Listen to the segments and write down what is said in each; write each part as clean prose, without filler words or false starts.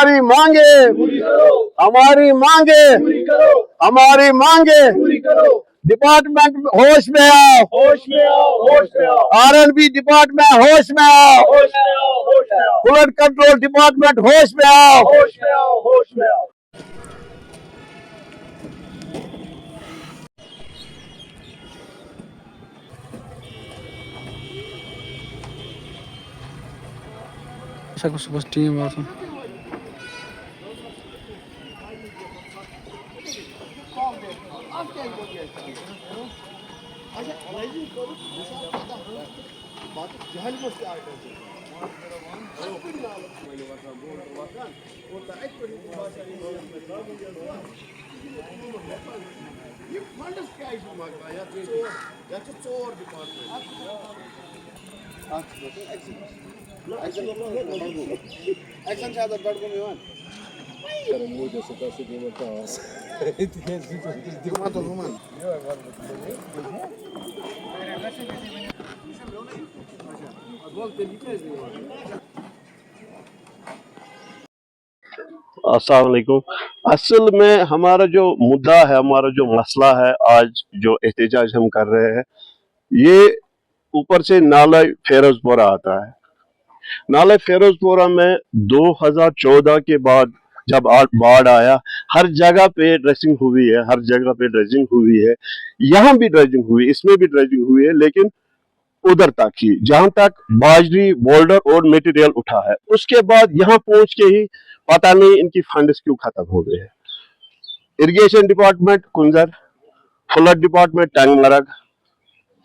हमारी मांगे पूरी करो, हमारी मांगे पूरी करो, हमारी मांगे पूरी करो। डिपार्टमेंट होश में आओ, होश में आओ, होश में आओ, आरएनबी डिपार्टमेंट होश में आओ, होश में आओ, होश में आओ, फ्लड कंट्रोल डिपार्टमेंट होश में आओ। होश में आओ, होश में आओ। कुछ टीम और अस्सलाम वालेकुम। असल में हमारा जो मुद्दा है, हमारा जो मसला है, आज जो एहतजाज हम कर रहे हैं, ये ऊपर से नाला फेरोजपुरा आता है। नाला फेरोजपुरा में 2014 के बाद जब बाढ़ आया, हर जगह पे ड्रेसिंग हुई है, हर जगह पे ड्रेजिंग हुई है, यहाँ भी ड्रेजिंग हुई, इसमें भी ड्रेजिंग हुई है, लेकिन उधर तक ही जहां तक बाजरी बोल्डर और मटेरियल उठा है। उसके बाद यहाँ पहुंच के ही पता नहीं इनकी फंड्स क्यों खत्म हो गए हैं। Irrigation department Kunzer, flood department Tangmarg,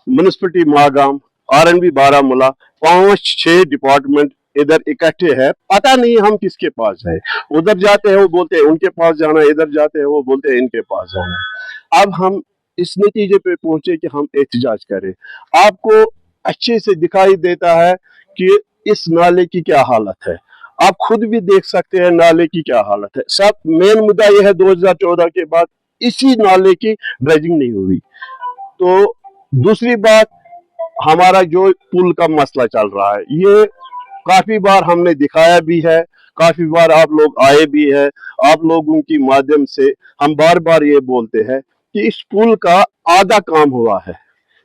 municipality Magam, RNB Baramulla, 5-6 department इधर इकट्ठे हैं। पता नहीं हम किसके पास है। उधर जाते हैं वो बोलते हैं उनके पास जाना है, इधर जाते हैं वो बोलते हैं इनके पास जाना है। अब हम इस नतीजे पे पहुंचे कि हम एहतजाज करें। आपको अच्छे से दिखाई देता है कि इस नाले की क्या हालत है, आप खुद भी देख सकते हैं नाले की क्या हालत है। सब मेन मुद्दा यह है 2014 के बाद इसी नाले की ड्रेजिंग नहीं हुई। तो दूसरी बात, हमारा जो पुल का मसला चल रहा है, ये काफी बार हमने दिखाया भी है, काफी बार आप लोग आए भी है। आप लोगों की माध्यम से हम बार बार ये बोलते हैं कि इस पुल का आधा काम हुआ है,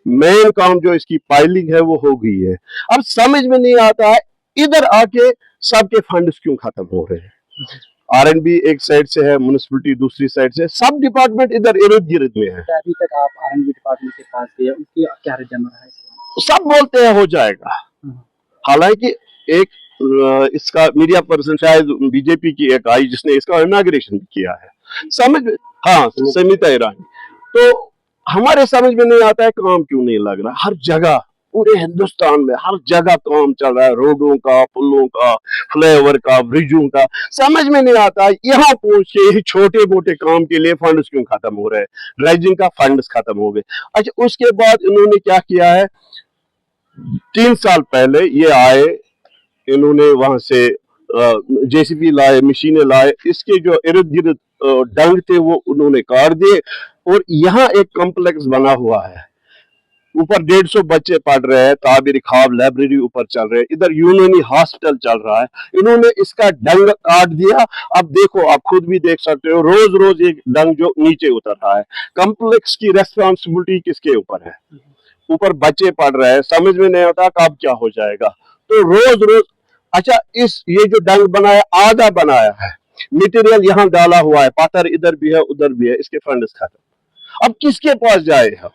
मेन काम जो इसकी पाइलिंग है वो हो गई है। अब समझ में नहीं आता है इधर आके सबके फंड्स क्यों खत्म हो रहे हैं। आरएनबी एक साइड से है, म्युनिसिपलिटी दूसरी साइड से, सब डिपार्टमेंट इधर इर्द गिर्द में है। अभी तक आप आरएनबी डिपार्टमेंट के पास गए, उनकी क्या रिजल्ट रहा है? सब बोलते हैं हो जाएगा, हालांकि एक इसका मीडिया पर्सन शायद बीजेपी की एक आई जिसने इसका इनॉग्रेशन किया है, समझ में, हाँ, समिता ईरानी। तो हमारे समझ में नहीं आता है काम क्यों नहीं लग रहा। हर जगह पूरे हिंदुस्तान में हर जगह काम चल रहा है, रोडों का, पुलों का, फ्लाईओवर का, ब्रिजों का, समझ में नहीं आता। यहाँ पहुंच के छोटे मोटे काम के लिए फंड्स क्यों खत्म हो रहे हैं, ड्रेजिंग का फंड्स खत्म हो गए। अच्छा, उसके बाद इन्होंने क्या किया है, 3 साल पहले ये आए, इन्होंने वहां से जेसीबी लाए, मशीनें लाए, इसके जो इर्द गिर्द डंग थे वो उन्होंने काट दिए, और यहाँ एक कॉम्प्लेक्स बना हुआ है, ऊपर 150 बच्चे पढ़ रहे हैं, ताबिर ख्वाब लाइब्रेरी ऊपर चल रहे हैं, इधर यूनानी हॉस्पिटल चल रहा है, इन्होंने इसका डंग काट दिया। अब देखो, आप खुद भी देख सकते हो, रोज रोज एक डंग जो नीचे उतर रहा है। कॉम्प्लेक्स की रेस्पॉन्सिबिलिटी किसके ऊपर है? ऊपर बच्चे पढ़ रहे हैं, समझ में नहीं आता कब क्या हो जाएगा। तो रोज रोज, अच्छा, ये जो डंग बनाया आधा बनाया है, मटेरियल यहाँ डाला हुआ है, पत्थर इधर भी है उधर भी है, इसके फंड्स खत्म। अब किसके पास जाए हम?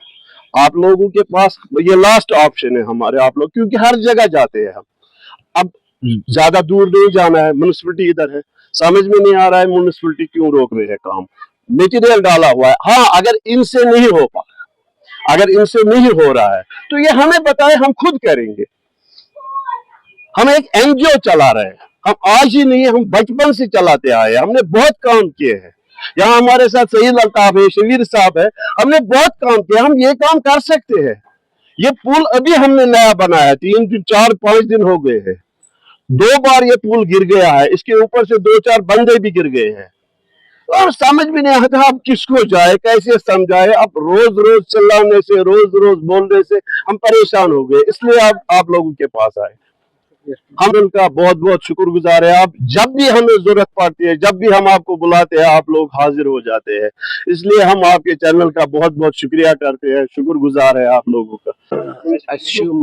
आप लोगों के पास ये लास्ट ऑप्शन है हमारे, आप लोग, क्योंकि हर जगह जाते हैं हम। अब ज्यादा दूर नहीं जाना है, म्युनिसिपलिटी इधर है, समझ में नहीं आ रहा है म्युनिसिपलिटी क्यों रोक रही है काम। मटेरियल डाला हुआ है, हाँ, अगर इनसे नहीं हो पा, अगर इनसे नहीं हो रहा है तो ये हमें बताए, हम खुद करेंगे। हम एक एनजीओ चला रहे हैं, हम आज ही नहीं, हम बचपन से चलाते आए, हमने बहुत काम किए हैं। यहाँ हमारे साथ सईद अल्ताफ है, शबीर साहब है, हमने बहुत काम किया, हम ये काम कर सकते हैं। ये पुल अभी हमने नया बनाया, 3-4-5 दिन हो गए हैं, 2 बार ये पुल गिर गया है, इसके ऊपर से 2-4 बंदे भी गिर गए हैं, और समझ में नहीं आता अब किसको जाए, कैसे समझाए। अब रोज रोज चिल्लाने से, रोज रोज बोलने से हम परेशान हो गए, इसलिए आप लोगों के पास आए। हम उनका बहुत बहुत शुक्रगुजार है। आप जब भी हमें जरूरत पड़ती है, जब भी हम आपको बुलाते हैं, आप लोग हाजिर हो जाते हैं। इसलिए हम आपके चैनल का बहुत बहुत शुक्रिया करते हैं, शुक्रगुजार है आप लोगों का।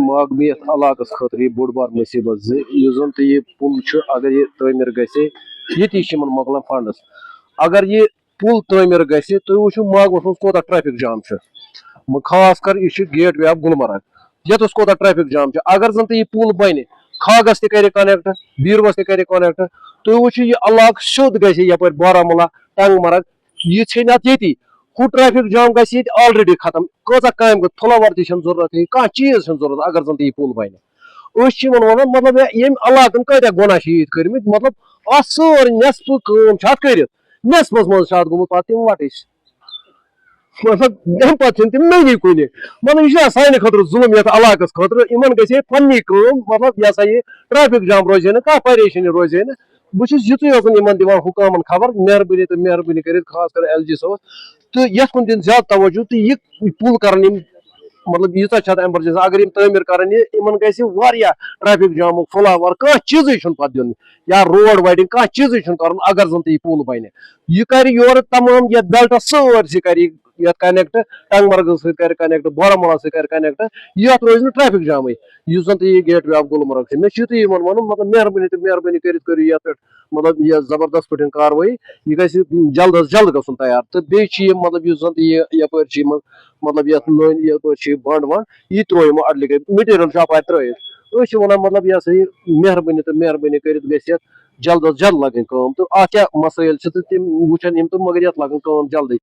मागमियत इलाकस खतर बोड़ बार मुसीबत जन तो ये पुल अगर ये तमीर गि मोकलान फंडस अगर ये पुल तमीर गि तुम वो मागमस मज कोता ट्रैफिक जाम खास कर यह गेट वे ऑफ गुलमर्ग यथस कोता ट्रैफिक जाम अगर जन तो ये पुल बन खागस तह कनेक्ट बीरवस तह कनेक्ट तुम वो यह इलाक सोद गप बारामूला टंगमर्ग यह ये हु ट्रैफिक जाम गि ऑलरेडी खत्म कचा काम गई फ्लावर तरूरत कह चीज जरूरत अगर जन यह पुल बन वन मतलब ये इलाकन कत्या गुना कर मतलब सारी नस्फ कर नस्फस मज गुमुत पे तम वट मतलब तम पे तम नई कुन मतलब यह सान खतर जुलम ये इलाकस खतर इन गे पन्नी मतलब यह सा यह ट्रैफिक जाम रोजे ना कह परेशानी रोजे ना बहुत युत दिवान हुकामन खबर मेहरबानी तो मेहरबानी कर खास कर LG साहब तो ये कुन दिन ज्यादा तवज्जो तो यह पुल कर मतलब यूत एमरजेंसी अगर तमीर कर इन ग ट्रैफिक जाम फ्लावर कह चीज पे दिन या रोड वाइडिंग कह चीज कर अगर जन यह पुल बन यह कर योर तमाम यह बेल्ट सारी कर कनेक्ट टंगमर्ग सर कनेक्ट बारामूला सर कनेक्ट ये रोज ना ट्रैफिक जाम जन यह गेट वे ऑफ गुलमर्ग मे वन मतलब मेहरबानी तो मेहरबानी कर मतलब यह जबरदस्त पे कार्रवाई यह ग जल्द अज जल्द गन तैयार तो बे मतलब जन यप मतलब ये बंड वंड यह त्रो अडल मटीरियल अप त्रित वन मतलब यह सा मेहरबानी तो मेहरबानी कर जल्द अज जल्द लगन तो क्या मसाइल तो तम वुचन तो मगर ये लगन जल्दी।